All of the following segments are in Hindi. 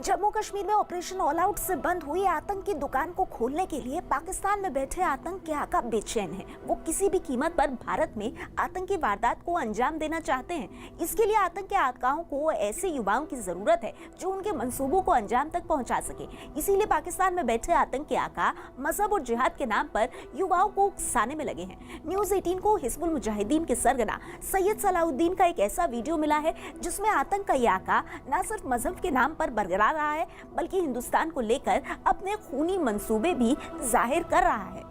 जम्मू कश्मीर में ऑपरेशन ऑल आउट से बंद हुई आतंक की दुकान को खोलने के लिए पाकिस्तान में बैठे आतंक के आका बेचैन हैं। वो किसी भी कीमत पर भारत में आतंकी वारदात को अंजाम देना चाहते हैं। इसके लिए आतंक के आकाओं को ऐसे युवाओं की जरूरत है जो उनके मंसूबों को अंजाम तक पहुंचा सके। इसीलिए पाकिस्तान में बैठे आतंक के आका मजहब और जिहाद के नाम पर युवाओं को उकसाने में लगे हैं। न्यूज 18 को हिजबुल मुजाहिदीन के सरगना सैयद सलाहुद्दीन का एक ऐसा वीडियो मिला है जिसमें आतंक का ये आका न सिर्फ मजहब के नाम पर बरकरार रहा है बल्कि हिंदुस्तान को लेकर अपने खूनी मंसूबे भी जाहिर कर रहा है।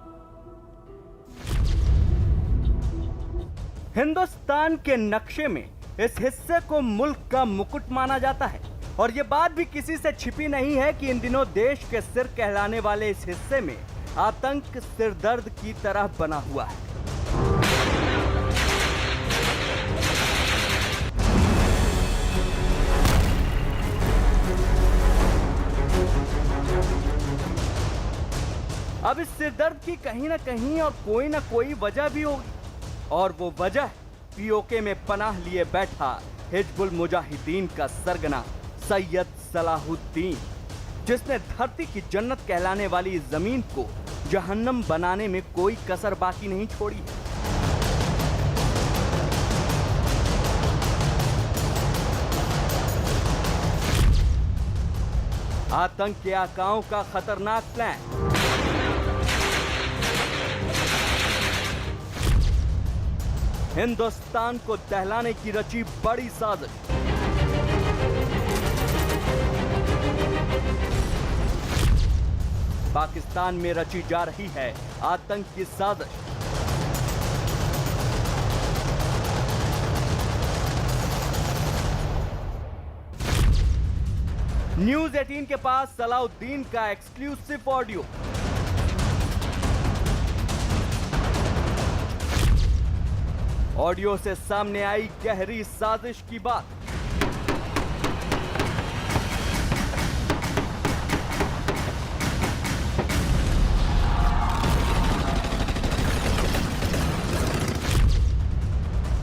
हिंदुस्तान के नक्शे में इस हिस्से को मुल्क का मुकुट माना जाता है और ये बात भी किसी से छिपी नहीं है कि इन दिनों देश के सिर कहलाने वाले इस हिस्से में आतंक सिरदर्द की तरह बना हुआ है। अब इस सिरदर्द की कहीं ना कोई वजह भी होगी और वो वजह पीओके में पनाह लिए बैठा हिजबुल मुजाहिदीन का सरगना सैयद सलाहुद्दीन, जिसने धरती की जन्नत कहलाने वाली इस जमीन को जहन्नम बनाने में कोई कसर बाकी नहीं छोड़ी है। आतंक के आकाओं का खतरनाक प्लान। हिंदुस्तान को दहलाने की रची बड़ी साजिश। पाकिस्तान में रची जा रही है आतंक की साजिश। न्यूज 18 के पास सलाहुद्दीन का एक्सक्लूसिव ऑडियो। ऑडियो से सामने आई गहरी साजिश की बात।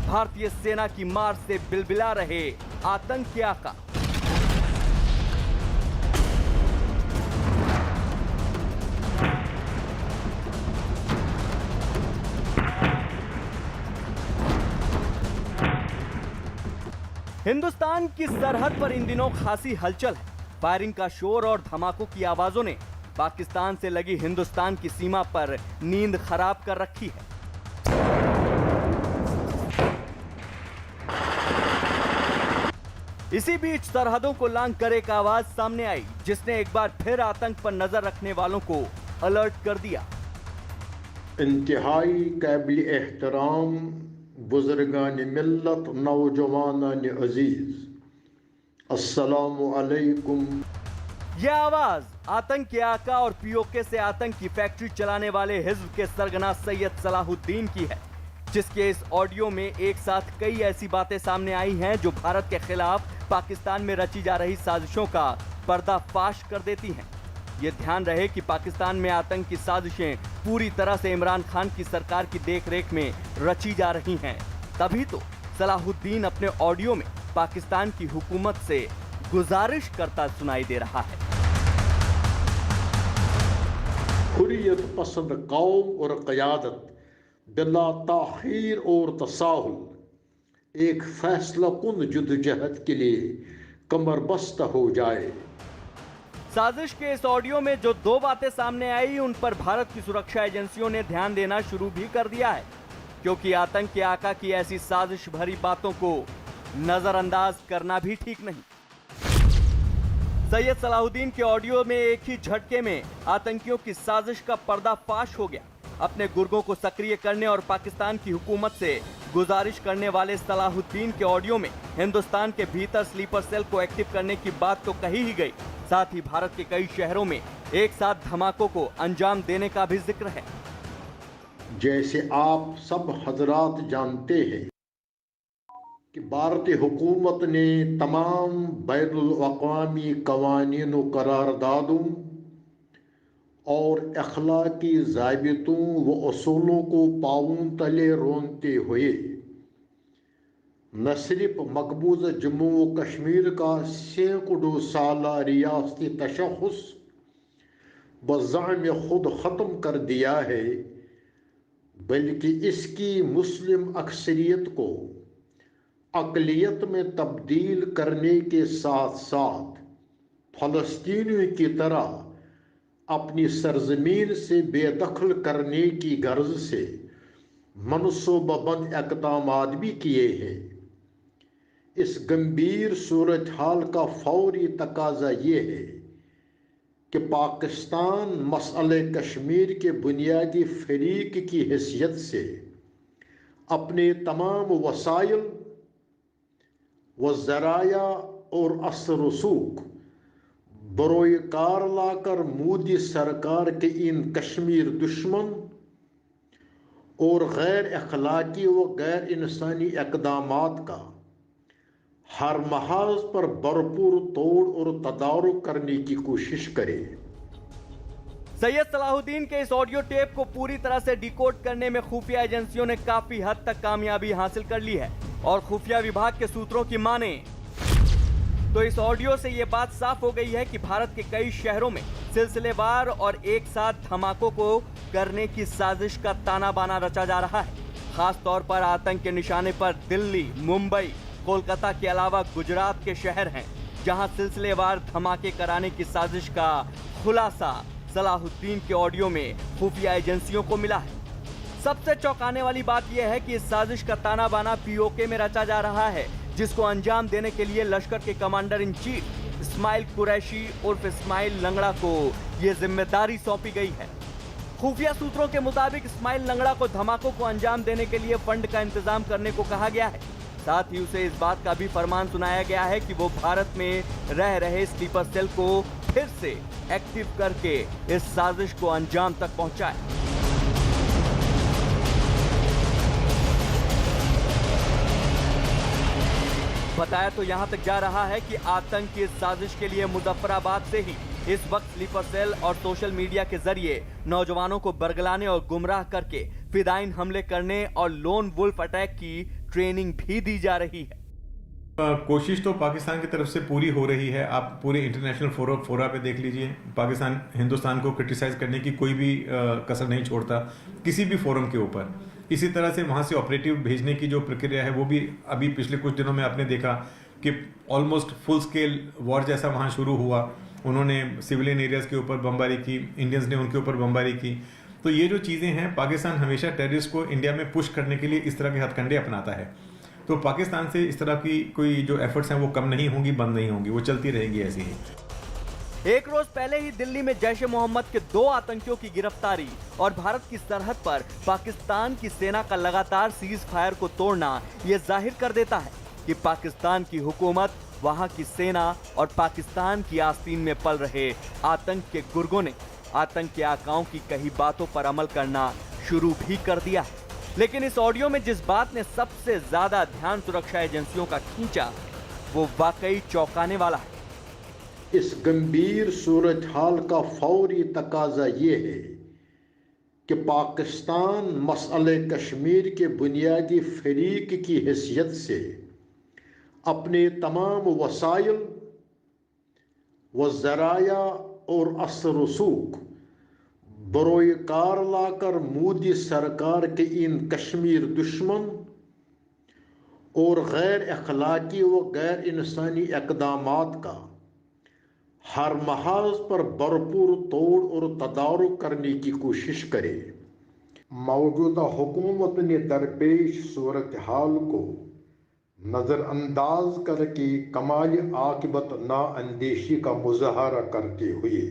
भारतीय सेना की मार से बिलबिला रहे आतंक के आका। हिंदुस्तान की सरहद पर इन दिनों खासी हलचल है। फायरिंग का शोर और धमाकों की आवाजों ने पाकिस्तान से लगी हिंदुस्तान की सीमा पर नींद खराब कर रखी है। इसी बीच सरहदों को लांघ कर एक आवाज सामने आई जिसने एक बार फिर आतंक पर नजर रखने वालों को अलर्ट कर दिया। इंतहाई काबिल एहतराम बुजुर्गान मिल्लत नौजवानान अजीज, अस्सलामु अलैकुम। यह आवाज आतंक के आका और पीओके से आतंक की फैक्ट्री चलाने वाले हिज्ब के सरगना सैयद सलाहुद्दीन की है, जिसके इस ऑडियो में एक साथ कई ऐसी बातें सामने आई हैं जो भारत के खिलाफ पाकिस्तान में रची जा रही साजिशों का पर्दाफाश कर देती हैं। ये ध्यान रहे कि पाकिस्तान में आतंक की साजिशें पूरी तरह से इमरान खान की सरकार की देखरेख में रची जा रही हैं। तभी तो सलाहुद्दीन अपने ऑडियो में पाकिस्तान की हुकूमत से गुजारिश करता सुनाई दे रहा है। हुर्रियत पसंद कौम और क़यादत बिला ताखीर और तसाहुल एक फैसला कुन जद्दोजहद के लिए कमरबस्त हो जाए। साजिश के इस ऑडियो में जो दो बातें सामने आई उन पर भारत की सुरक्षा एजेंसियों ने ध्यान देना शुरू भी कर दिया है, क्योंकि आतंक के आका की ऐसी साजिश भरी बातों को नजरअंदाज करना भी ठीक नहीं। सैयद सलाहुद्दीन के ऑडियो में एक ही झटके में आतंकियों की साजिश का पर्दाफाश हो गया। अपने गुर्गों को सक्रिय करने और पाकिस्तान की हुकूमत से गुजारिश करने वाले सलाहुद्दीन के ऑडियो में हिंदुस्तान के भीतर स्लीपर सेल को एक्टिव करने की बात तो कही ही गई, साथ ही भारत के कई शहरों में एक साथ धमाकों को अंजाम देने का भी जिक्र है। जैसे आप सब हजरात जानते हैं कि भारतीय हुकूमत ने तमाम बैनुल अक़वामी कवानीन व करारदादों और अखलाकी ज़ाबितों व असूलों को पाँव तले रोनते हुए न सिर्फ मकबूज जम्मू व कश्मीर का सैकड़ों साला रियासती तशख़्ख़ुस बज़ाम खुद ख़त्म कर दिया है, बल्कि इसकी मुस्लिम अक्सरियत को अक़लियत में तब्दील करने के साथ साथ फ़लस्तीनियों की तरह अपनी सरज़मीन से बेदखल करने की गर्ज से मनसूबाबंद इक़दामात भी किए हैं। इस गंभीर सूरत हाल का फौरी तकाजा ये है कि पाकिस्तान मसले कश्मीर के बुनियादी फरीक की हैसियत से अपने तमाम वसाइल व ज़राया और असर रसूख बरोए कार लाकर मोदी सरकार के इन कश्मीर दुश्मन और गैर अखलाकी व गैर इंसानी इक़दामात का हर महाज पर भरपूर तोड़ और तदारुक करने की कोशिश करे। सैयद सलाहुद्दीन के इस ऑडियो टेप को पूरी तरह से डिकोड करने में खुफिया एजेंसियों ने काफी हद तक कामयाबी हासिल कर ली है और खुफिया विभाग के सूत्रों की माने तो इस ऑडियो से ये बात साफ हो गई है कि भारत के कई शहरों में सिलसिलेवार और एक साथ धमाकों को करने की साजिश का ताना बाना रचा जा रहा है। खास तौर पर आतंक के निशाने पर दिल्ली, मुंबई, कोलकाता के अलावा गुजरात के शहर हैं, जहां सिलसिलेवार धमाके कराने की साजिश का खुलासा सलाहुद्दीन के ऑडियो में खुफिया एजेंसियों को मिला है। सबसे चौंकाने वाली बात यह है कि इस साजिश का ताना बाना पीओके में रचा जा रहा है, जिसको अंजाम देने के लिए लश्कर के commander in chief Ismail Qureshi उर्फ इस्माइल लंगड़ा को यह जिम्मेदारी सौंपी गई है। खुफिया सूत्रों के मुताबिक इस्माइल लंगड़ा को धमाकों को अंजाम देने के लिए फंड का इंतजाम करने को कहा गया है। साथ ही उसे इस बात का भी फरमान सुनाया गया है कि वो भारत में रह रहे स्लीपर सेल को फिर से एक्टिव करके इस साजिश को अंजाम तक पहुंचाए। बताया तो यहां तक जा रहा है कि आतंक की इस साजिश के लिए मुजफ्फराबाद से ही इस वक्त स्लीपर सेल और सोशल मीडिया के जरिए नौजवानों को बरगलाने और गुमराह करके फिदाइन हमले करने और लोन वुल्फ अटैक की ट्रेनिंग भी दी जा रही है। कोशिश तो पाकिस्तान की तरफ से पूरी हो रही है। आप पूरे इंटरनेशनल फोरा पे देख लीजिए, पाकिस्तान हिंदुस्तान को क्रिटिसाइज करने की कोई भी कसर नहीं छोड़ता किसी भी फोरम के ऊपर। इसी तरह से वहाँ से ऑपरेटिव भेजने की जो प्रक्रिया है वो भी अभी पिछले कुछ दिनों में आपने देखा कि ऑलमोस्ट फुल स्केल वॉर जैसा वहाँ शुरू हुआ। उन्होंने सिविलियन एरियाज के ऊपर बमबारी की, इंडियंस ने उनके ऊपर बमबारी की। तो ये जो चीज़ें हैं, पाकिस्तान हमेशा टेररिस्ट को इंडिया में पुश करने के लिए इस तरह के हथकंडे अपनाता है। तो पाकिस्तान से इस तरह की कोई जो एफर्ट्स हैं वो कम नहीं होंगी, बंद नहीं होंगी, वो चलती रहेंगी ऐसी ही। एक रोज पहले ही दिल्ली में जैश ए मोहम्मद के 2 आतंकियों की गिरफ्तारी और भारत की सरहद पर पाकिस्तान की सेना का लगातार सीज फायर को तोड़ना यह जाहिर कर देता है कि पाकिस्तान की हुकूमत, वहां की सेना और पाकिस्तान की आस्तीन में पल रहे आतंक के गुर्गों ने आतंक के आकाओं की कही बातों पर अमल करना शुरू भी कर दिया है। लेकिन इस ऑडियो में जिस बात ने सबसे ज्यादा ध्यान सुरक्षा एजेंसियों का खींचा वो वाकई चौंकाने वाला है। इस गंभीर सूरत हाल का फौरी तकाजा ये है कि पाकिस्तान मसले कश्मीर के बुनियादी फरीक की हैसियत से अपने तमाम वसाइल व ज़राया और असर रसूख बरोए कार लाकर मोदी सरकार के इन कश्मीर दुश्मन और गैर अखलाकी व गैर इंसानी इक़दामात का हर महाज पर भरपूर तोड़ और तदारुक करने की कोशिश करे। मौजूदा हुकूमत ने दरपेश सूरत हाल को नज़रअंदाज करके कमाल आकिबत नाअंदेशी का मुजाहरा करते हुए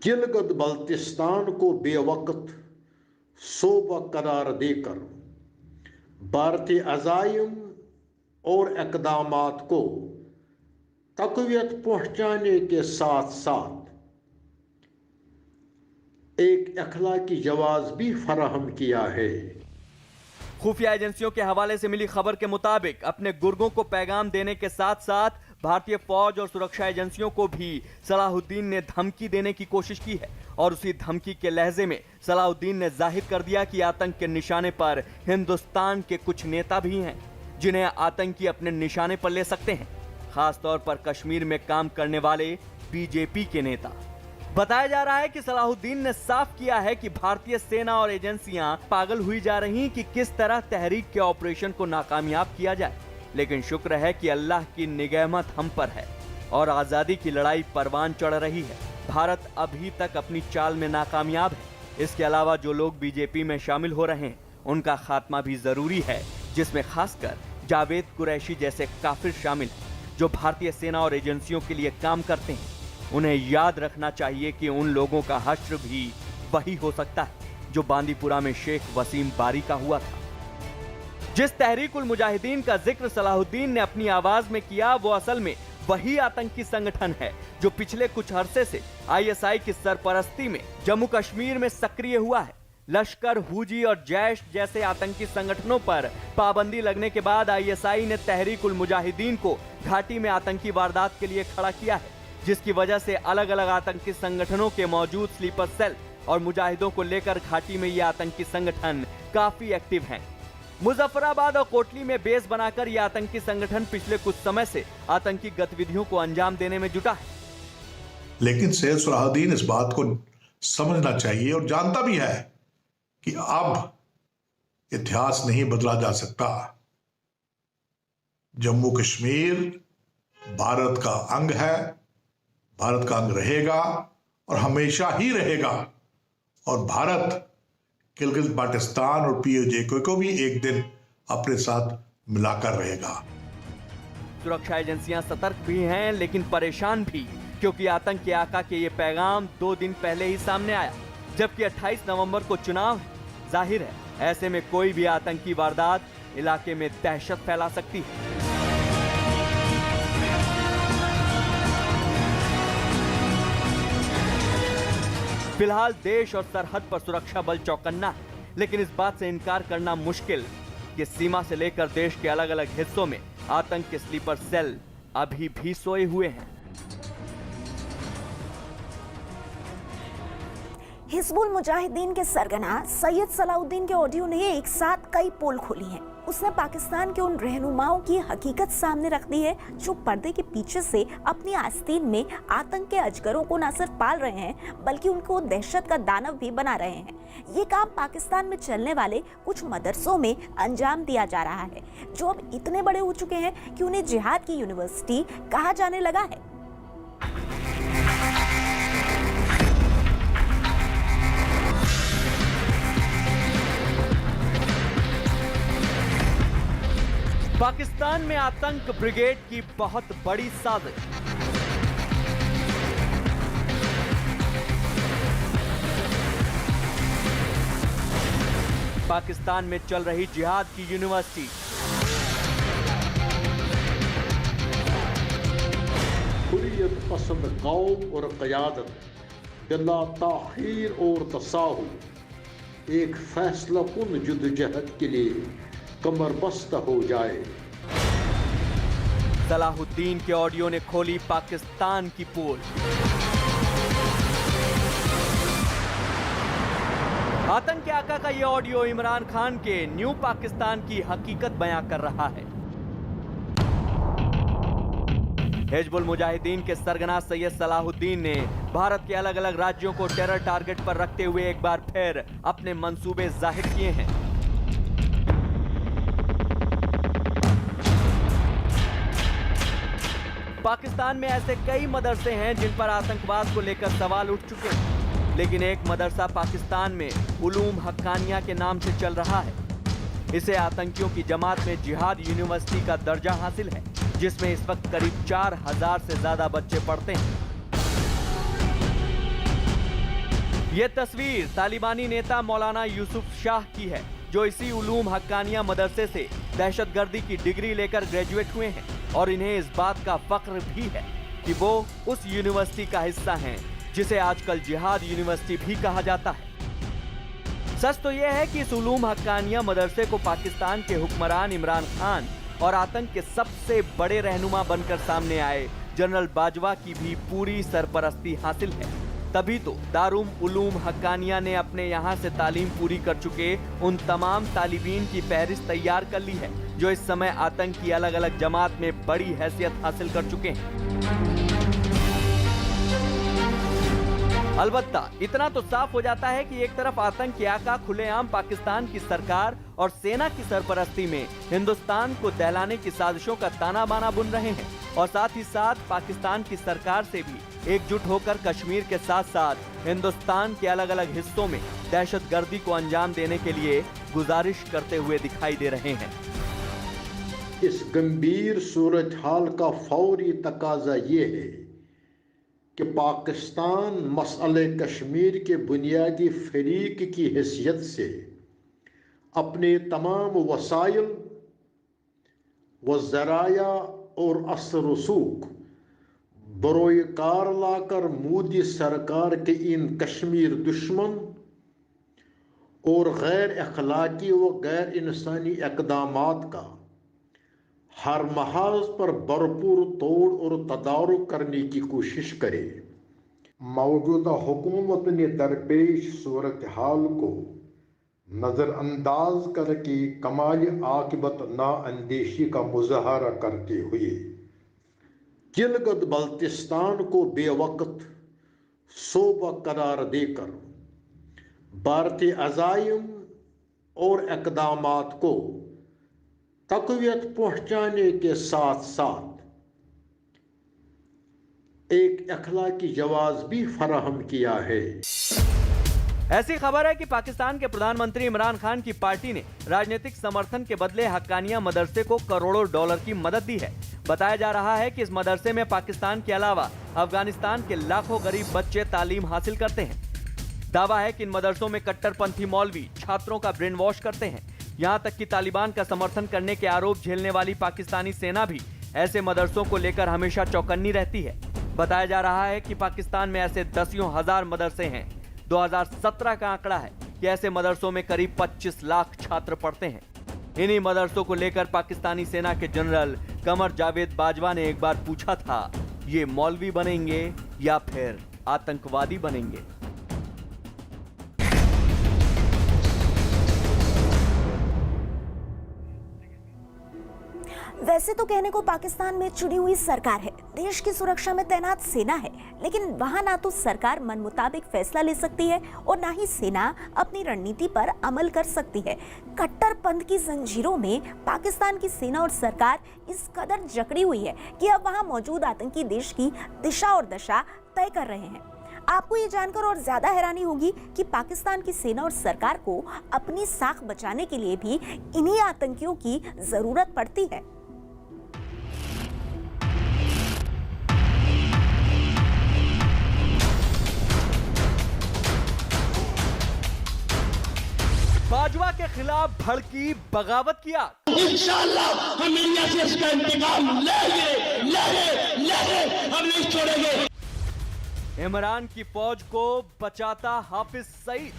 गिलगित बल्तिस्तान को बेवक्त सोबा करार देकर भारतीय अज़ाइम और इक़दामात को तक़वियत पहुँचाने के साथ साथ एक अखलाकी जवाब भी फराहम किया है। खुफिया एजेंसियों के हवाले से मिली खबर के मुताबिक अपने गुर्गों को पैगाम देने के साथ साथ भारतीय फौज और सुरक्षा एजेंसियों को भी सलाहुद्दीन ने धमकी देने की कोशिश की है और उसी धमकी के लहजे में सलाहुद्दीन ने जाहिर कर दिया कि आतंक के निशाने पर हिंदुस्तान के कुछ नेता भी हैं। जिन्हें आतंकी अपने निशाने पर ले सकते हैं, खासतौर पर कश्मीर में काम करने वाले बीजेपी के नेता। बताया जा रहा है कि सलाहुद्दीन ने साफ किया है कि भारतीय सेना और एजेंसियां पागल हुई जा रही कि किस तरह तहरीक के ऑपरेशन को नाकामयाब किया जाए, लेकिन शुक्र है कि अल्लाह की निगहमत हम पर है और आजादी की लड़ाई परवान चढ़ रही है। भारत अभी तक अपनी चाल में नाकामयाब है। इसके अलावा जो लोग बीजेपी में शामिल हो रहे हैं उनका खात्मा भी जरूरी है, जिसमें खासकर जावेद कुरैशी जैसे काफिर शामिल हैं, जो भारतीय सेना और एजेंसियों के लिए काम करते हैं। उन्हें याद रखना चाहिए कि उन लोगों का हश्र भी वही हो सकता है जो बांदीपुरा में शेख वसीम बारी का हुआ था। जिस तहरीक उल मुजाहिदीन का जिक्र सलाहुद्दीन ने अपनी आवाज में किया, वो असल में वही आतंकी संगठन है जो पिछले कुछ अरसे से आईएसआई की सरपरस्ती में जम्मू कश्मीर में सक्रिय हुआ है। लश्कर, हुजी और जैश जैसे आतंकी संगठनों पर पाबंदी लगने के बाद आईएसआई ने तहरीक उल मुजाहिदीन को घाटी में आतंकी वारदात के लिए खड़ा किया है, जिसकी वजह से अलग अलग आतंकी संगठनों के मौजूद स्लीपर सेल और मुजाहिदों को लेकर घाटी में ये आतंकी संगठन काफी एक्टिव हैं। मुजफ्फराबाद और कोटली में बेस बनाकर यह आतंकी संगठन पिछले कुछ समय से आतंकी गतिविधियों को अंजाम देने में जुटा है। लेकिन सैयद सलाहुद्दीन इस बात को समझना चाहिए और जानता भी है कि अब इतिहास नहीं बदला जा सकता। जम्मू कश्मीर भारत का अंग है, भारत का अंग रहेगा और हमेशा ही रहेगा, और भारत गिलगित बाल्टिस्तान और पीओजे को भी एक दिन अपने साथ मिलाकर रहेगा। सुरक्षा एजेंसियां सतर्क भी हैं लेकिन परेशान भी, क्योंकि आतंक के आका के ये पैगाम 2 दिन पहले ही सामने आया, जबकि 28 नवंबर को चुनाव है। जाहिर है ऐसे में कोई भी आतंकी वारदात इलाके में दहशत फैला सकती है। फिलहाल देश और सरहद पर सुरक्षा बल चौकन्ना है, लेकिन इस बात से इनकार करना मुश्किल कि सीमा से लेकर देश के अलग अलग हिस्सों में आतंक के स्लीपर सेल अभी भी सोए हुए हैं। हिजबुल मुजाहिदीन के सरगना सैयद सलाहुद्दीन के ऑडियो ने एक साथ कई पोल खोली हैं। उसने पाकिस्तान के उन रहनुमाओं की हकीकत सामने रख दी है जो पर्दे के पीछे से अपनी आस्तीन में आतंक के अजगरों को न सिर्फ पाल रहे हैं बल्कि उनको दहशत का दानव भी बना रहे हैं। ये काम पाकिस्तान में चलने वाले कुछ मदरसों में अंजाम दिया जा रहा है, जो अब इतने बड़े हो चुके हैं कि उन्हें जिहाद की यूनिवर्सिटी कहा जाने लगा है। पाकिस्तान में आतंक ब्रिगेड की बहुत बड़ी साजिश। पाकिस्तान में चल रही जिहाद की यूनिवर्सिटी। हुर्रियत पसंद कौम और क़यादत बिला ताख़ीर और तसाहु एक फैसला कुन जुद्दोजहद के लिए कमर बस्ता हो जाए। सलाहुद्दीन के ऑडियो ने खोली पाकिस्तान की पोल। आतंक के आका का यह ऑडियो इमरान खान के न्यू पाकिस्तान की हकीकत बयां कर रहा है। हिजबुल मुजाहिदीन के सरगना सैयद सलाहुद्दीन ने भारत के अलग अलग राज्यों को टेरर टारगेट पर रखते हुए एक बार फिर अपने मंसूबे जाहिर किए हैं। पाकिस्तान में ऐसे कई मदरसे हैं जिन पर आतंकवाद को लेकर सवाल उठ चुके हैं, लेकिन एक मदरसा पाकिस्तान में उलूम हक्कानिया के नाम से चल रहा है। इसे आतंकियों की जमात में जिहाद यूनिवर्सिटी का दर्जा हासिल है, जिसमें इस वक्त करीब 4000 से ज्यादा बच्चे पढ़ते हैं। ये तस्वीर तालिबानी नेता मौलाना यूसुफ शाह की है, जो इसी उलूम हक्कानिया मदरसे से दहशतगर्दी की डिग्री लेकर ग्रेजुएट हुए हैं, और इन्हें इस बात का फख्र भी है कि वो उस यूनिवर्सिटी का हिस्सा हैं जिसे आजकल जिहाद यूनिवर्सिटी भी कहा जाता है। सच तो यह है कि इस उलूम हक्कानिया मदरसे को पाकिस्तान के हुक्मरान इमरान खान और आतंक के सबसे बड़े रहनुमा बनकर सामने आए जनरल बाजवा की भी पूरी सरपरस्ती हासिल है। तभी तो दारुल उलूम हक्कानिया ने अपने यहाँ से तालीम पूरी कर चुके उन तमाम तालिबीन की फहरिस्त तैयार कर ली है जो इस समय आतंक की अलग अलग जमात में बड़ी हैसियत हासिल कर चुके हैं। अलबत्ता इतना तो साफ हो जाता है कि एक तरफ आतंक के आका खुलेआम पाकिस्तान की सरकार और सेना की सरपरस्ती में हिंदुस्तान को दहलाने की साजिशों का ताना बाना बुन रहे हैं और साथ ही साथ पाकिस्तान की सरकार से भी एकजुट होकर कश्मीर के साथ साथ हिंदुस्तान के अलग अलग हिस्सों में दहशतगर्दी को अंजाम देने के लिए गुजारिश करते हुए दिखाई दे रहे हैं। इस गंभीर सूरत हाल का फौरी तकाजा ये है कि पाकिस्तान मसले कश्मीर के बुनियादी फरीक की हैसियत से अपने तमाम वसाइल व ज़राया और असर रसूख बरोए कार लाकर मोदी सरकार के इन कश्मीर दुश्मन और गैर अखलाकी व गैर इंसानी इक़दामात का हर महाज पर भरपूर तोड़ और तदारुक करने की कोशिश करे। मौजूदा हुकूमत ने दरपेश सूरत हाल को नज़रअंदाज करके कमाल आकिबत नाअंदेशी का मुजाहरा करते हुए गिलगित बल्तिस्तान को बेवक्त सोबा करार देकर भारतीय अज़ाइम और इक़दामात को तक़वियत पहुँचाने के साथ साथ एक अखलाकी जवाब भी फराहम किया है। ऐसी खबर है कि पाकिस्तान के प्रधानमंत्री इमरान खान की पार्टी ने राजनीतिक समर्थन के बदले हक्कानिया मदरसे को करोड़ों डॉलर की मदद दी है। बताया जा रहा है कि इस मदरसे में पाकिस्तान के अलावा अफगानिस्तान के लाखों गरीब बच्चे तालीम हासिल करते हैं। दावा है कि इन मदरसों में कट्टरपंथी मौलवी छात्रों का ब्रेन वॉश करते हैं। यहाँ तक कि तालिबान का समर्थन करने के आरोप झेलने वाली पाकिस्तानी सेना भी ऐसे मदरसों को लेकर हमेशा चौकन्नी रहती है। बताया जा रहा है कि पाकिस्तान में ऐसे दसियों हजार मदरसे हैं। 2017 का आंकड़ा है कि ऐसे मदरसों में करीब 25 लाख छात्र पढ़ते हैं। इन्हीं मदरसों को लेकर पाकिस्तानी सेना के जनरल कमर जावेद बाजवा ने एक बार पूछा था, ये मौलवी बनेंगे या फिर आतंकवादी बनेंगे। वैसे तो कहने को पाकिस्तान में चुनी हुई सरकार है, देश की सुरक्षा में तैनात सेना है, लेकिन वहां ना तो सरकार मन मुताबिक फैसला ले सकती है और ना ही सेना अपनी रणनीति पर अमल कर सकती है। कट्टरपंथ की जंजीरों में पाकिस्तान की सेना और सरकार इस कदर जकड़ी हुई है कि अब वहां मौजूद आतंकी देश की दिशा और दशा तय कर रहे हैं। आपको ये जानकर और ज्यादा हैरानी होगी कि पाकिस्तान की सेना और सरकार को अपनी साख बचाने के लिए भी इन्हीं आतंकियों की जरूरत पड़ती है। बाजवा के खिलाफ भड़की बगावत किया। इंशाअल्लाह हम इंडिया से इसका इंतकाम लेंगे, हम नहीं छोड़ेंगे। इमरान की फौज को बचाता हाफिज सईद।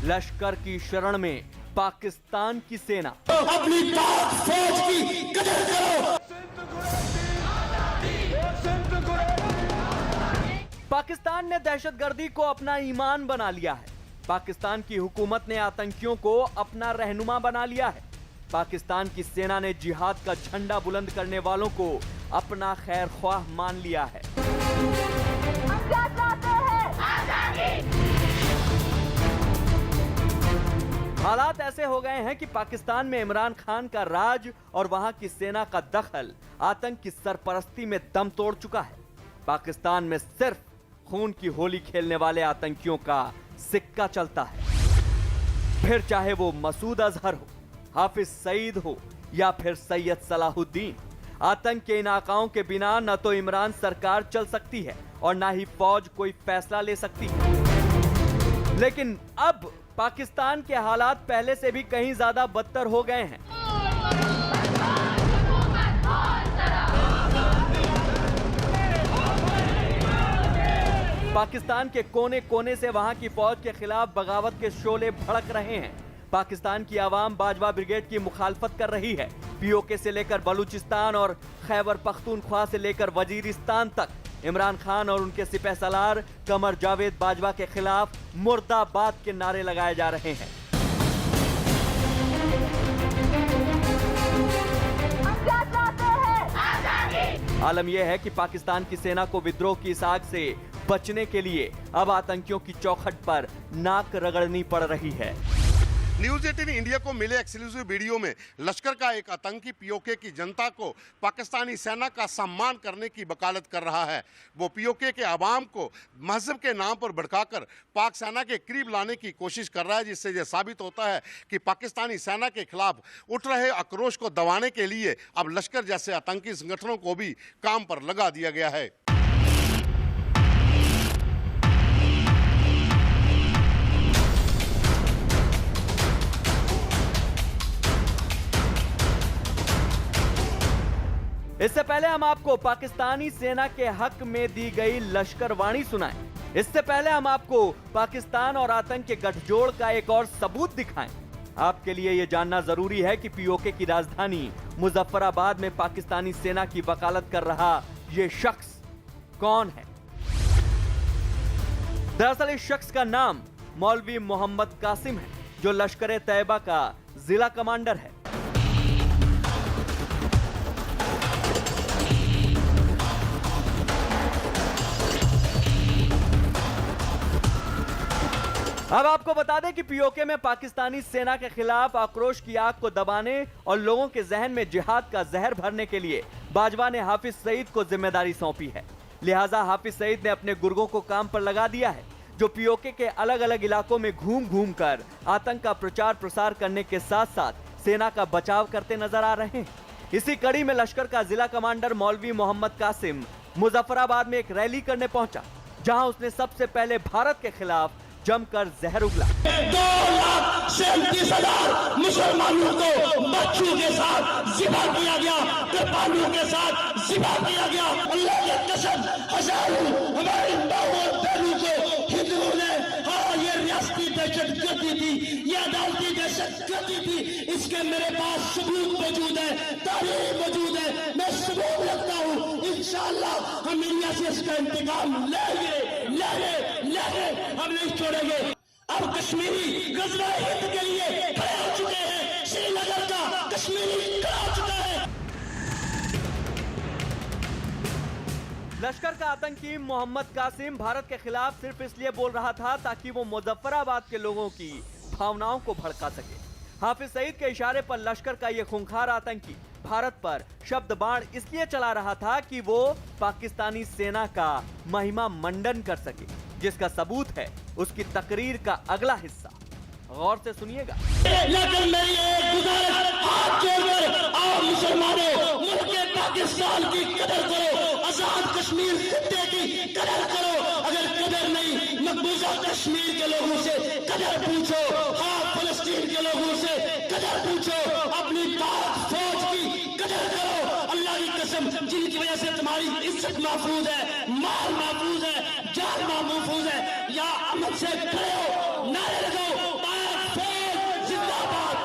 लश्कर की शरण में पाकिस्तान की सेना। अपनी पाक फौज की कदर करो। पाकिस्तान ने दहशतगर्दी को अपना ईमान बना लिया है। पाकिस्तान की हुकूमत ने आतंकियों को अपना रहनुमा बना लिया है। पाकिस्तान की सेना ने जिहाद का झंडा बुलंद करने वालों को अपना खैर ख्वाह मान लिया है। हम क्या चाहते हैं? आजादी। हालात ऐसे हो गए हैं कि पाकिस्तान में इमरान खान का राज और वहां की सेना का दखल आतंक की सरपरस्ती में दम तोड़ चुका है। पाकिस्तान में सिर्फ खून की होली खेलने वाले आतंकियों का सिक्का चलता है। फिर चाहे वो मसूद अजहर हो, हाफिज सईद हो या फिर सैयद सलाहुद्दीन। आतंक के इन आकाओं के बिना न तो इमरान सरकार चल सकती है और ना ही फौज कोई फैसला ले सकती है। लेकिन अब पाकिस्तान के हालात पहले से भी कहीं ज्यादा बदतर हो गए हैं। पाकिस्तान के कोने कोने से वहां की फौज के खिलाफ बगावत के शोले भड़क रहे हैं। पाकिस्तान की आवाम बाजवा ब्रिगेड की मुखालफत कर रही है। पीओके से लेकर बलूचिस्तान और खैबर पख्तूनख्वा से लेकर वजीरिस्तान तक इमरान खान और उनके सिपह सलार कमर जावेद बाजवा के खिलाफ मुर्दाबाद के नारे लगाए जा रहे हैं। हम क्या चाहते हैं? आलम यह है कि पाकिस्तान की सेना को विद्रोह की इस आग से बचने के लिए अब आतंकियों की चौखट पर नाक रगड़नी पड़ रही है। न्यूज 18 इंडिया को मिले एक्सक्लूसिव वीडियो में लश्कर का एक आतंकी पीओके की जनता को पाकिस्तानी सेना का सम्मान करने की वकालत कर रहा है। वो पीओके के अवाम को मजहब के नाम पर भड़काकर पाक सेना के करीब लाने की कोशिश कर रहा है, जिससे यह साबित होता है कि पाकिस्तानी सेना के खिलाफ उठ रहे आक्रोश को दबाने के लिए अब लश्कर जैसे आतंकी संगठनों को भी काम पर लगा दिया गया है। इससे पहले हम आपको पाकिस्तानी सेना के हक में दी गई लश्कर वाणी सुनाएं। इससे पहले हम आपको पाकिस्तान और आतंक के गठजोड़ का एक और सबूत दिखाएं। आपके लिए यह जानना जरूरी है कि पीओके की राजधानी मुजफ्फराबाद में पाकिस्तानी सेना की वकालत कर रहा यह शख्स कौन है। दरअसल इस शख्स का नाम मौलवी मोहम्मद कासिम है, जो लश्कर तैयबा का जिला कमांडर है। अब आपको बता दें कि पीओके में पाकिस्तानी सेना के खिलाफ आक्रोश की आग को दबाने और लोगों के जहन में जिहाद का जहर भरने के लिए बाजवा ने हाफिज सईद को जिम्मेदारी सौंपी है। लिहाजा हाफिज सईद ने अपने गुर्गों को काम पर लगा दिया है, जो पीओके के अलग अलग इलाकों में घूम घूम कर आतंक का प्रचार प्रसार करने के साथ साथ सेना का बचाव करते नजर आ रहे हैं। इसी कड़ी में लश्कर का जिला कमांडर मौलवी मोहम्मद कासिम मुजफ्फराबाद में एक रैली करने पहुंचा, जहां उसने सबसे पहले भारत के खिलाफ जमकर जहर उगला। 2,37,000 मुसलमानों को बच्चों के साथ ज़िबा किया गया, कृपालुओं के साथ ज़िबा किया गया। अल्लाह की कसम, हजारों हमारे माओ और बहनों को हिंदुओं ने, हाँ, ये रियासती दहशतगर्दी थी, ये अदालती दहशतगर्दी थी। इसके मेरे पास सबूत मौजूद है, तारीख मौजूद है। मैं सबूत रखता हूँ, इंशाअल्लाह हम इंडिया से इसका इंतकाम लेंगे, हम नहीं छोड़ेंगे। अब कश्मीरी गजवाए हिंद के लिए खड़े हो चुके हैं। श्रीनगर का कश्मीरी खड़ा हो चुका है। लश्कर का आतंकी मोहम्मद कासिम भारत के खिलाफ सिर्फ इसलिए बोल रहा था ताकि वो मुजफ्फराबाद के लोगों की भावनाओं को भड़का सके। हाफिज सईद के इशारे पर लश्कर का ये खूंखार आतंकी भारत पर शब्द बाण इसलिए चला रहा था कि वो पाकिस्तानी सेना का महिमा मंडन कर सके, जिसका सबूत है उसकी तकरीर का अगला हिस्सा। गौर से सुनिएगा। लेकिन मेरी एक गुजारिश, हाथ जोड़कर आओ मुसलमानों, मुल्क पाकिस्तान की कदर करो, आजाद कश्मीर खित्ते की कदर करो। अगर कदर नहीं, मकबूजा कश्मीर के लोगों से कदर पूछो, हाँ, फलस्तीन के लोगों से कदर पूछो, अपनी पाक फौज की कदर करो। अल्लाह की कसम, जिनकी वजह से तुम्हारी इज्जत महफूज है, माल महफूज है, जान महफूज है, या अमन से खड़े हो, नारे लगाओ, पाक फौज जिंदाबाद।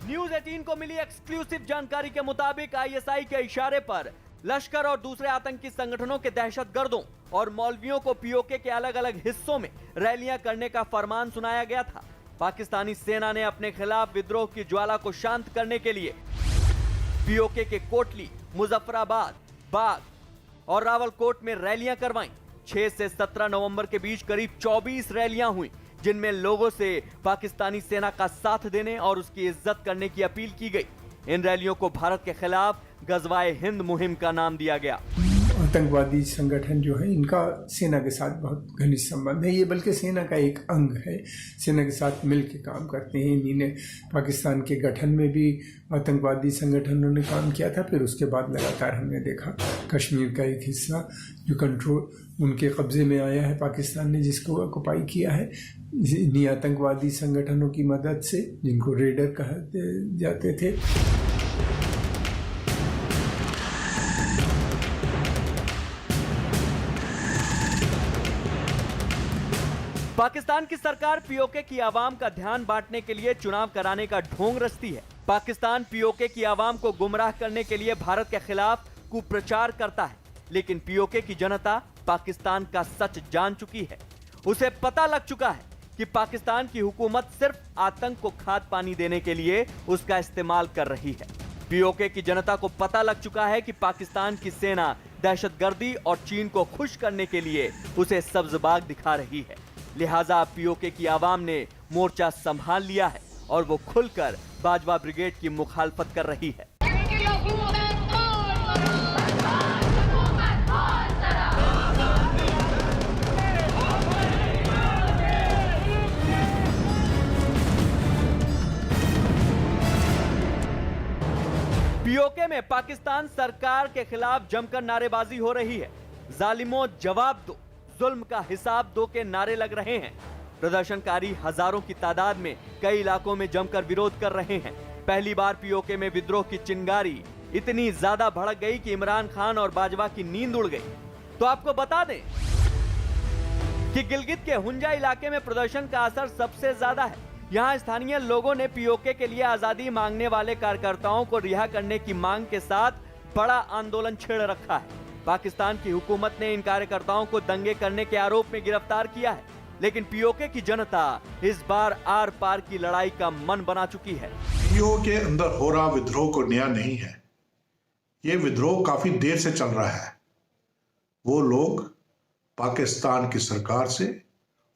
न्यूज 18 को मिली एक्सक्लूसिव जानकारी के मुताबिक आईएसआई के इशारे पर लश्कर और दूसरे आतंकी संगठनों के दहशतगर्दों और मौलवियों को पीओके के अलग अलग हिस्सों में रैलियां करने का फरमान सुनाया गया था। पाकिस्तानी सेना ने अपने खिलाफ विद्रोह की ज्वाला को शांत करने के लिए पीओके के कोटली, मुजफ्फराबाद, बाग और रावलकोट में रैलियां करवाईं। 6 से 17 नवंबर के बीच करीब 24 रैलियां हुई, जिनमें लोगों से पाकिस्तानी सेना का साथ देने और उसकी इज्जत करने की अपील की गई। इन रैलियों को भारत के खिलाफ गजवाए हिंद मुहिम का नाम दिया गया। आतंकवादी संगठन जो है, इनका सेना के साथ बहुत घनिष्ठ संबंध है। ये बल्कि सेना का एक अंग है, सेना के साथ मिल के काम करते हैं। इन्हीं ने पाकिस्तान के गठन में भी आतंकवादी संगठनों ने काम किया था। फिर उसके बाद लगातार हमने देखा कश्मीर का एक हिस्सा जो कंट्रोल उनके कब्जे में आया है, पाकिस्तान ने जिसको ऑक्युपाई किया है इन्हीं आतंकवादी संगठनों की मदद से, जिनको रेडर कहते जाते थे। पाकिस्तान की सरकार पीओके की आवाम का ध्यान बांटने के लिए चुनाव कराने का ढोंग रचती है। पाकिस्तान पीओके की आवाम को गुमराह करने के लिए भारत के खिलाफ कुप्रचार करता है, लेकिन पीओके की जनता पाकिस्तान का सच जान चुकी है। उसे पता लग चुका है कि पाकिस्तान की हुकूमत सिर्फ आतंक को खाद पानी देने के लिए उसका इस्तेमाल कर रही है। पीओके की जनता को पता लग चुका है कि पाकिस्तान की सेना दहशतगर्दी और चीन को खुश करने के लिए उसे सब्ज़बाग दिखा रही है। लिहाजा पीओके की आवाम ने मोर्चा संभाल लिया है और वो खुलकर बाजवा ब्रिगेड की मुखालफत कर रही है। पीओके में पाकिस्तान सरकार के खिलाफ जमकर नारेबाजी हो रही है। जालिमों जवाब दो, जुल्म का हिसाब दो के नारे लग रहे हैं। प्रदर्शनकारी हजारों की तादाद में कई इलाकों में जमकर विरोध कर रहे हैं। पहली बार पीओके में विद्रोह की चिंगारी इतनी ज्यादा भड़क गई कि इमरान खान और बाजवा की नींद उड़ गई। तो आपको बता दें कि गिलगित के हुंजा इलाके में प्रदर्शन का असर सबसे ज्यादा है। यहाँ स्थानीय लोगों ने पीओके के लिए आजादी मांगने वाले कार्यकर्ताओं को रिहा करने की मांग के साथ बड़ा आंदोलन छेड़ रखा है। पाकिस्तान की हुकूमत ने इन कार्यकर्ताओं को दंगे करने के आरोप में गिरफ्तार किया है, लेकिन पीओके की जनता इस बार आर पार की लड़ाई का मन बना चुकी है। पीओके के अंदर हो रहा विद्रोह को नया नहीं है। ये विद्रोह काफी देर से चल रहा है। वो लोग पाकिस्तान की सरकार से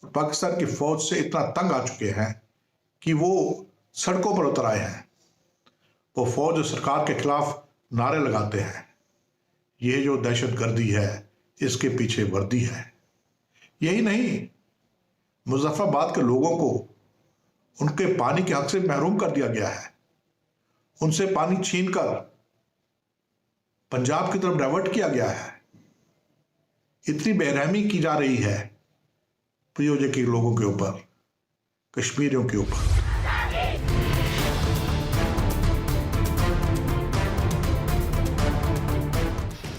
और पाकिस्तान की फौज से इतना तंग आ चुके हैं कि वो सड़कों पर उतर आए हैं। वो फौज और सरकार के खिलाफ नारे लगाते हैं। ये जो दहशतगर्दी है, इसके पीछे वर्दी है। यही नहीं, मुजफ्फराबाद के लोगों को उनके पानी के हक से महरूम कर दिया गया है। उनसे पानी छीनकर पंजाब की तरफ डाइवर्ट किया गया है। इतनी बेरहमी की जा रही है पीओके के लोगों के ऊपर, कश्मीरियों के ऊपर।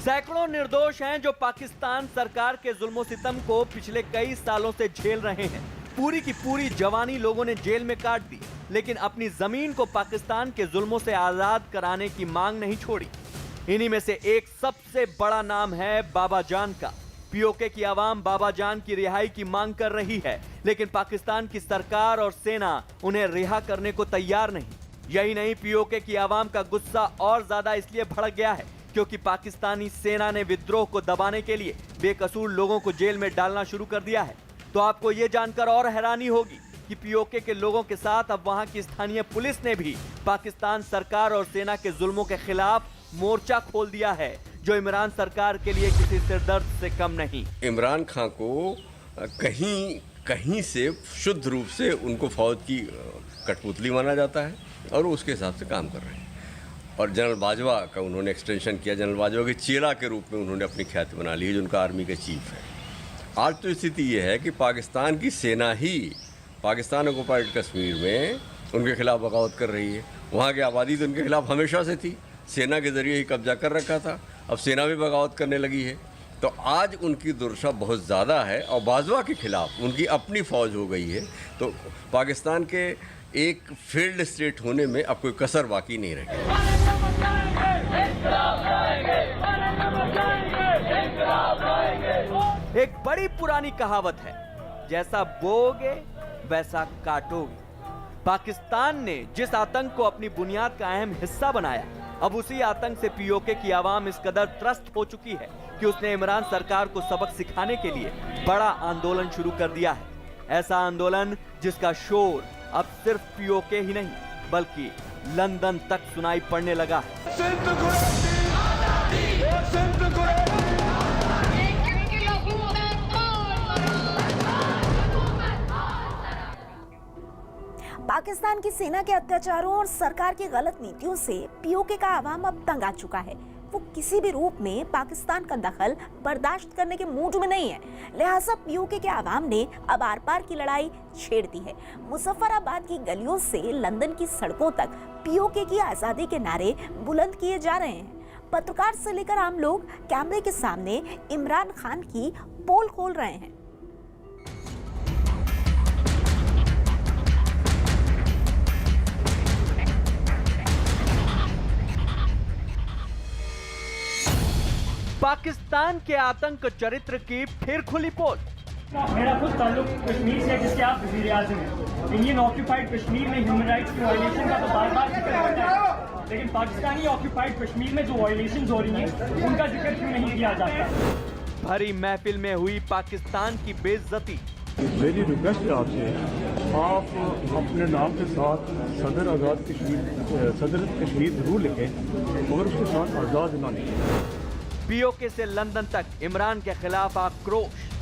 सैकड़ों निर्दोष हैं जो पाकिस्तान सरकार के जुल्म सितम को पिछले कई सालों से झेल रहे हैं। पूरी की पूरी जवानी लोगों ने जेल में काट दी, लेकिन अपनी जमीन को पाकिस्तान के जुल्मों से आजाद कराने की मांग नहीं छोड़ी। इन्हीं में से एक सबसे बड़ा नाम है बाबा जान का। पीओके की आवाम बाबा जान की रिहाई की मांग कर रही है, लेकिन पाकिस्तान की सरकार और सेना उन्हें रिहा करने को तैयार नहीं। यही नहीं, पीओके की आवाम का गुस्सा और ज्यादा इसलिए भड़क गया है क्योंकि पाकिस्तानी सेना ने विद्रोह को दबाने के लिए बेकसूर लोगों को जेल में डालना शुरू कर दिया है। तो आपको ये जानकर और हैरानी होगी कि पीओके के लोगों के साथ अब वहां की स्थानीय पुलिस ने भी पाकिस्तान सरकार और सेना के जुल्मों के खिलाफ मोर्चा खोल दिया है, जो इमरान सरकार के लिए किसी सिरदर्द से कम नहीं। इमरान खान को कहीं से शुद्ध रूप से उनको फौज की कठपुतली माना जाता है और उसके हिसाब से काम कर रहे हैं। और जनरल बाजवा का उन्होंने एक्सटेंशन किया। जनरल बाजवा के चेला के रूप में उन्होंने अपनी ख्याति बना ली है, जो उनका आर्मी के चीफ है। आज तो स्थिति ये है कि पाकिस्तान की सेना ही पाकिस्तान ऑक्युपाइड कश्मीर में उनके खिलाफ बगावत कर रही है। वहाँ की आबादी तो उनके खिलाफ हमेशा से थी, सेना के जरिए ही कब्जा कर रखा था। अब सेना भी बगावत करने लगी है, तो आज उनकी दुर्दशा बहुत ज़्यादा है और बाजवा के खिलाफ उनकी अपनी फौज हो गई है। तो पाकिस्तान के एक फील्ड स्टेट होने में अब कोई कसर बाकी नहीं रही। एक बड़ी पुरानी कहावत है, जैसा बोओगे वैसा काटोगे। पाकिस्तान ने जिस आतंक को अपनी बुनियाद का अहम हिस्सा बनाया, अब उसी आतंक से पीओके की आवाम इस कदर त्रस्त हो चुकी है कि उसने इमरान सरकार को सबक सिखाने के लिए बड़ा आंदोलन शुरू कर दिया है। ऐसा आंदोलन जिसका शोर अब सिर्फ पीओके ही नहीं बल्कि लंदन तक सुनाई पड़ने लगा है। पाकिस्तान की सेना के अत्याचारों और सरकार की गलत नीतियों से पीओके का आवाम अब तंग आ चुका है। वो किसी भी रूप में पाकिस्तान का दखल बर्दाश्त करने के मूड में नहीं है। लिहाजा पीओके के आवाम ने अब आर पार की लड़ाई छेड़ दी है। मुजफ्फराबाद की गलियों से लंदन की सड़कों तक पीओके की आजादी के नारे बुलंद किए जा रहे हैं। पत्रकार से लेकर आम लोग कैमरे के सामने इमरान खान की पोल खोल रहे हैं। पाकिस्तान के आतंक चरित्र की फिर खुली पोल। मेरा खुद ताल्लुक कश्मीर से, जिसके आप वज़ीर आज़म हैं। इंडियन ऑक्यूपाइड कश्मीर में ह्यूमन राइट्स की वायलेशन का तो बार बार जिक्र होता है, लेकिन पाकिस्तानी ऑक्यूपाइड कश्मीर में जो वायलेशंस हो रही हैं उनका जिक्र क्यों नहीं किया जाता। भरी महफिल में हुई पाकिस्तान की बेइज्जती। मेरी रिक्वेस्ट है आपसे, आप अपने नाम के साथ सदर आज़ाद कश्मीर जरूर लिखें, मगर उसके साथ आज़ाद ना लिखें। पीओके से लंदन तक इमरान के खिलाफ आक्रोश।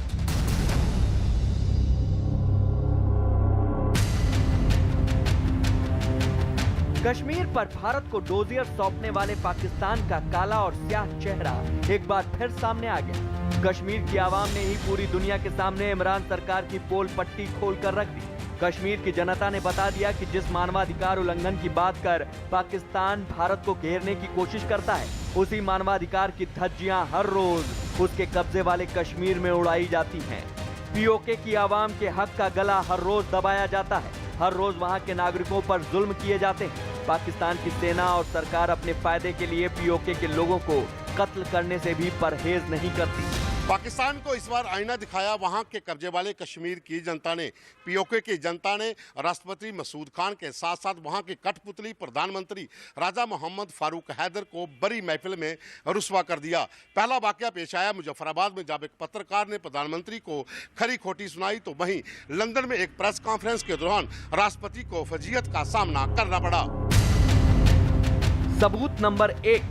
कश्मीर पर भारत को डोजियर सौंपने वाले पाकिस्तान का काला और स्याह चेहरा एक बार फिर सामने आ गया। कश्मीर की आवाम ने ही पूरी दुनिया के सामने इमरान सरकार की पोल पट्टी खोलकर रख दी। कश्मीर की जनता ने बता दिया कि जिस मानवाधिकार उल्लंघन की बात कर पाकिस्तान भारत को घेरने की कोशिश करता है, उसी मानवाधिकार की धज्जियां हर रोज उसके कब्जे वाले कश्मीर में उड़ाई जाती हैं। पीओके की आवाम के हक का गला हर रोज दबाया जाता है, हर रोज वहां के नागरिकों पर जुल्म किए जाते हैं। पाकिस्तान की सेना और सरकार अपने फायदे के लिए पीओके के लोगों को कत्ल करने से भी परहेज नहीं करती। पाकिस्तान को इस बार आईना दिखाया वहां के कब्जे वाले कश्मीर की जनता ने। पीओके की जनता ने राष्ट्रपति मसूद खान के साथ साथ वहां के कठपुतली प्रधानमंत्री राजा मोहम्मद फारूक हैदर को बड़ी महफिल में रुस्वा कर दिया। पहला वाकया पेश आया मुजफ्फराबाद में, जब एक पत्रकार ने प्रधानमंत्री को खरी खोटी सुनाई, तो वहीं लंदन में एक प्रेस कॉन्फ्रेंस के दौरान राष्ट्रपति को फजीयत का सामना करना पड़ा। सबूत नंबर 1,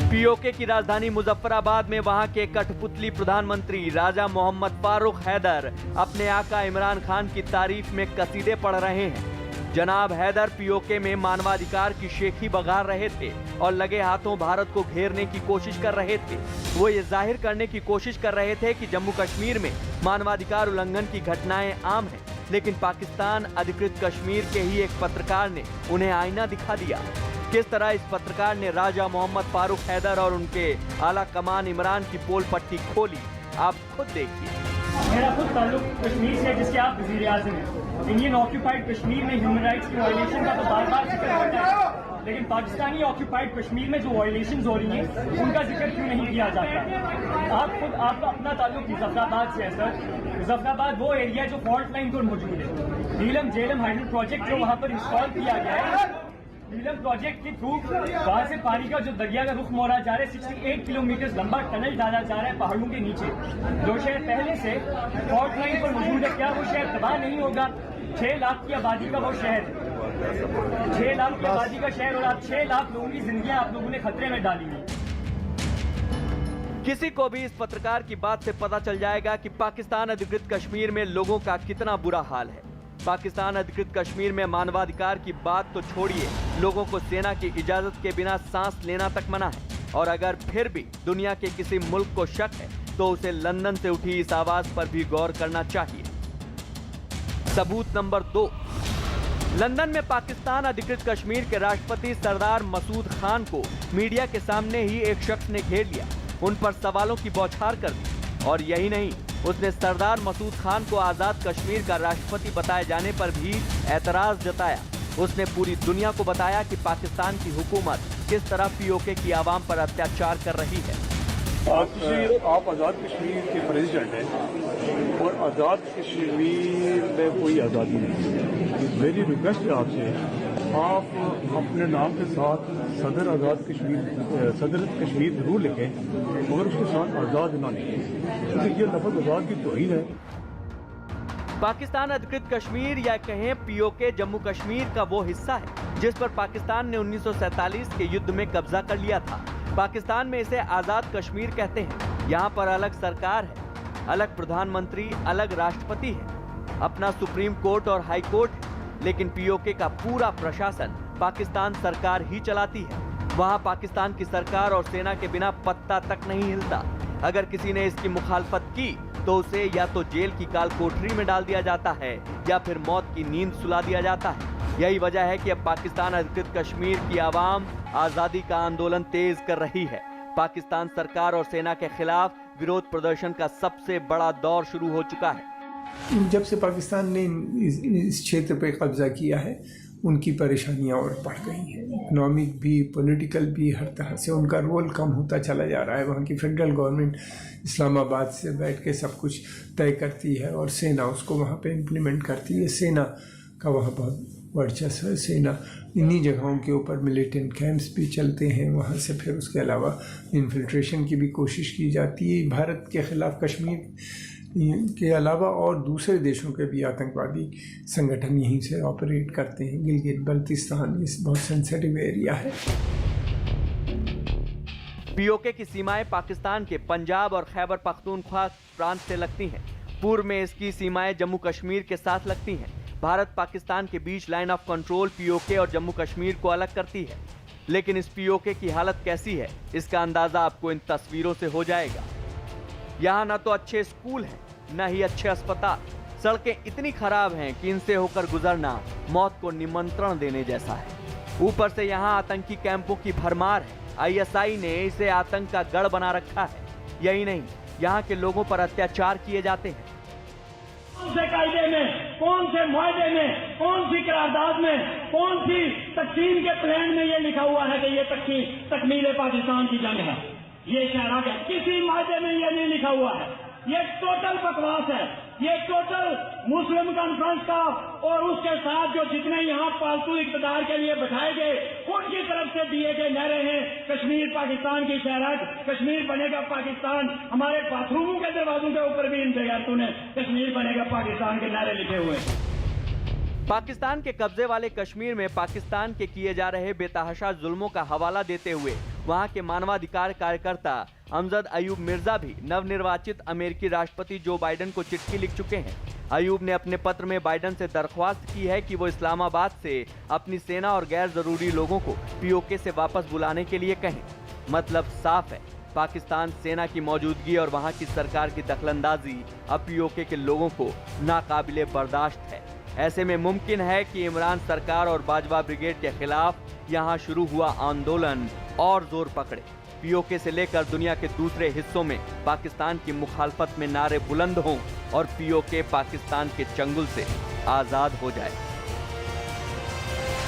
पीओके की राजधानी मुजफ्फराबाद में वहां के कठपुतली प्रधानमंत्री राजा मोहम्मद फारूक हैदर अपने आका इमरान खान की तारीफ में कसीदे पढ़ रहे हैं। जनाब हैदर पीओके में मानवाधिकार की शेखी बघार रहे थे और लगे हाथों भारत को घेरने की कोशिश कर रहे थे। वो ये जाहिर करने की कोशिश कर रहे थे कि जम्मू कश्मीर में मानवाधिकार उल्लंघन की घटनाएं आम हैं, लेकिन पाकिस्तान अधिकृत कश्मीर के ही एक पत्रकार ने उन्हें आईना दिखा दिया। किस तरह इस पत्रकार ने राजा मोहम्मद फारूक हैदर और उनके आला कमान इमरान की पोल पट्टी खोली, आप खुद देखिए। मेरा खुद ताल्लुक कश्मीर से, जिसके आप वज़ीर आज़म हैं। इंडियन ऑक्यूपाइड कश्मीर में ह्यूमन राइट्स की वायलेशन का तो बार बार जिक्र होता है, लेकिन पाकिस्तानी ऑक्यूपाइड कश्मीर में जो वायलेशंस हो रही हैं उनका जिक्र क्यों नहीं किया जाता। आपका अपना ताल्लुक मुजफ्फराबाद से है सर। मुजफ्फराबाद वो एरिया जो फॉल्ट लाइन पर मौजूद है। नीलम झेलम हाइड्रो प्रोजेक्ट जो वहाँ पर इंस्टॉल किया गया है, नीलम प्रोजेक्ट के थ्रू वहाँ से पानी का जो दरिया का रुख मोड़ा जा रहा है, 68 किलोमीटर लंबा टनल डाला जा रहा है पहाड़ों के नीचे। जो शहर पहले से फॉल्ट लाइन पर मौजूद है, क्या वो शहर तबाह नहीं होगा? 6 लाख की आबादी का वो शहर है, 6 लाख की आबादी का शहर, और आप 6 लाख लोगों की जिंदगियां आप लोगों ने खतरे में डाली है। किसी को भी इस पत्रकार की बात से पता चल जाएगा कि पाकिस्तान अधिकृत कश्मीर में लोगों का कितना बुरा हाल है। पाकिस्तान अधिकृत कश्मीर में मानवाधिकार की बात तो छोड़िए, लोगों को सेना की इजाजत के बिना सांस लेना तक मना है। और अगर फिर भी दुनिया के किसी मुल्क को शक है तो उसे लंदन से उठी इस आवाज पर भी गौर करना चाहिए। सबूत नंबर 2, लंदन में पाकिस्तान अधिकृत कश्मीर के राष्ट्रपति सरदार मसूद खान को मीडिया के सामने ही एक शख्स ने घेर लिया, उन पर सवालों की बौछार कर दी। और यही नहीं, उसने सरदार मसूद खान को आजाद कश्मीर का राष्ट्रपति बताए जाने पर भी ऐतराज जताया। उसने पूरी दुनिया को बताया कि पाकिस्तान की हुकूमत किस तरह पीओके की आवाम पर अत्याचार कर रही है। आप आज़ाद कश्मीर के प्रेसिडेंट हैं और आज़ाद कश्मीर में कोई आज़ादी नहीं है। मेरी रिक्वेस्ट है आपसे, आप अपने नाम के साथ सदर कश्मीर जरूर लिखें, मगर उसके साथ आज़ाद ना लिखें, क्योंकि ये लफ्ज़ आज़ाद की तौहीन है। पाकिस्तान अधिकृत कश्मीर या कहें पीओके जम्मू कश्मीर का वो हिस्सा है जिस पर पाकिस्तान ने 1947 के युद्ध में कब्जा कर लिया था। पाकिस्तान में इसे आजाद कश्मीर कहते हैं। यहाँ पर अलग सरकार है, अलग प्रधानमंत्री, अलग राष्ट्रपति है, अपना सुप्रीम कोर्ट और हाई कोर्ट है, लेकिन पीओके का पूरा प्रशासन पाकिस्तान सरकार ही चलाती है। वहाँ पाकिस्तान की सरकार और सेना के बिना पत्ता तक नहीं हिलता। अगर किसी ने इसकी मुखालफत की तो उसे या तो जेल की काल कोठरी में डाल दिया जाता है या फिर मौत की नींद सुला दिया जाता है। यही वजह है कि अब पाकिस्तान अधिकृत कश्मीर की आवाम आजादी का आंदोलन तेज कर रही है। पाकिस्तान सरकार और सेना के खिलाफ विरोध प्रदर्शन का सबसे बड़ा दौर शुरू हो चुका है। जब से पाकिस्तान ने इस क्षेत्र पर कब्जा किया है, उनकी परेशानियां और बढ़ गई हैं। इकोनॉमिक भी, पॉलिटिकल भी, हर तरह से उनका रोल कम होता चला जा रहा है। वहाँ की फेडरल गवर्नमेंट इस्लामाबाद से बैठ के सब कुछ तय करती है और सेना उसको वहाँ पे इम्प्लीमेंट करती है। सेना का वहाँ बहुत वर्चस्व है। सेना इन्हीं जगहों के ऊपर मिलिटेंट कैंप्स भी चलते हैं वहाँ से। फिर उसके अलावा इन्फिल्ट्रेशन की भी कोशिश की जाती है। भारत के ख़िलाफ़ कश्मीर के अलावा और दूसरे देशों के भी आतंकवादी संगठन यहीं से ऑपरेट करते हैं। गिलगित बल्तिस्तान इस बहुत सेंसिटिव एरिया है। पीओके की सीमाएं पाकिस्तान के पंजाब और खैबर पख्तूनख्वा प्रांत से लगती हैं। पूर्व में इसकी सीमाएं जम्मू कश्मीर के साथ लगती हैं। भारत पाकिस्तान के बीच लाइन ऑफ कंट्रोल पीओके और जम्मू कश्मीर को अलग करती है। लेकिन इस पीओके की हालत कैसी है, इसका अंदाजा आपको इन तस्वीरों से हो जाएगा। यहाँ न तो अच्छे स्कूल हैं, न ही अच्छे अस्पताल। सड़कें इतनी खराब हैं कि इनसे होकर गुजरना मौत को निमंत्रण देने जैसा है। ऊपर से यहाँ आतंकी कैंपों की भरमार है। आईएसआई ने इसे आतंक का गढ़ बना रखा है। यही नहीं, यहाँ के लोगों पर अत्याचार किए जाते हैं। कौन से कायदे में, कौन से मुआहदे में, कौन सी करारदाद में, कौन सी तकसीम के प्लान में ये लिखा हुआ है कि ये तकमील पाकिस्तान की जंग है? ये इशारा है, किसी मुआहदे में ये नहीं लिखा हुआ है। ये टोटल बकवास है। ये टोटल मुस्लिम कॉन्फ्रेंस का और उसके साथ जो जितने यहाँ पालतू इक़्तिदार के लिए बैठाए गए उनकी तरफ से दिए गए नारे हैं। कश्मीर पाकिस्तान की शहरत, कश्मीर बनेगा पाकिस्तान। हमारे बाथरूमों के दरवाजों के ऊपर भी इन बेगैरतों ने कश्मीर बनेगा पाकिस्तान के नारे लिखे हुए हैं। पाकिस्तान के कब्जे वाले कश्मीर में पाकिस्तान के किए जा रहे बेतहाशा जुल्मों का हवाला देते हुए वहां के मानवाधिकार कार्यकर्ता अमजद अयूब मिर्जा भी नवनिर्वाचित अमेरिकी राष्ट्रपति जो बाइडेन को चिट्ठी लिख चुके हैं। अयूब ने अपने पत्र में बाइडेन से दरख्वास्त की है कि वो इस्लामाबाद से अपनी सेना और गैर जरूरी लोगों को पीओके से वापस बुलाने के लिए कहें। मतलब साफ है, पाकिस्तान सेना की मौजूदगी और वहां की सरकार की दखलंदाजी अब पीओके के लोगों को नाकाबिले बर्दाश्त है। ऐसे में मुमकिन है कि इमरान सरकार और बाजवा ब्रिगेड के खिलाफ यहां शुरू हुआ आंदोलन और जोर पकड़े। पीओके से लेकर दुनिया के दूसरे हिस्सों में पाकिस्तान की मुखालफत में नारे बुलंद हों और पीओके पाकिस्तान के चंगुल से आजाद हो जाए।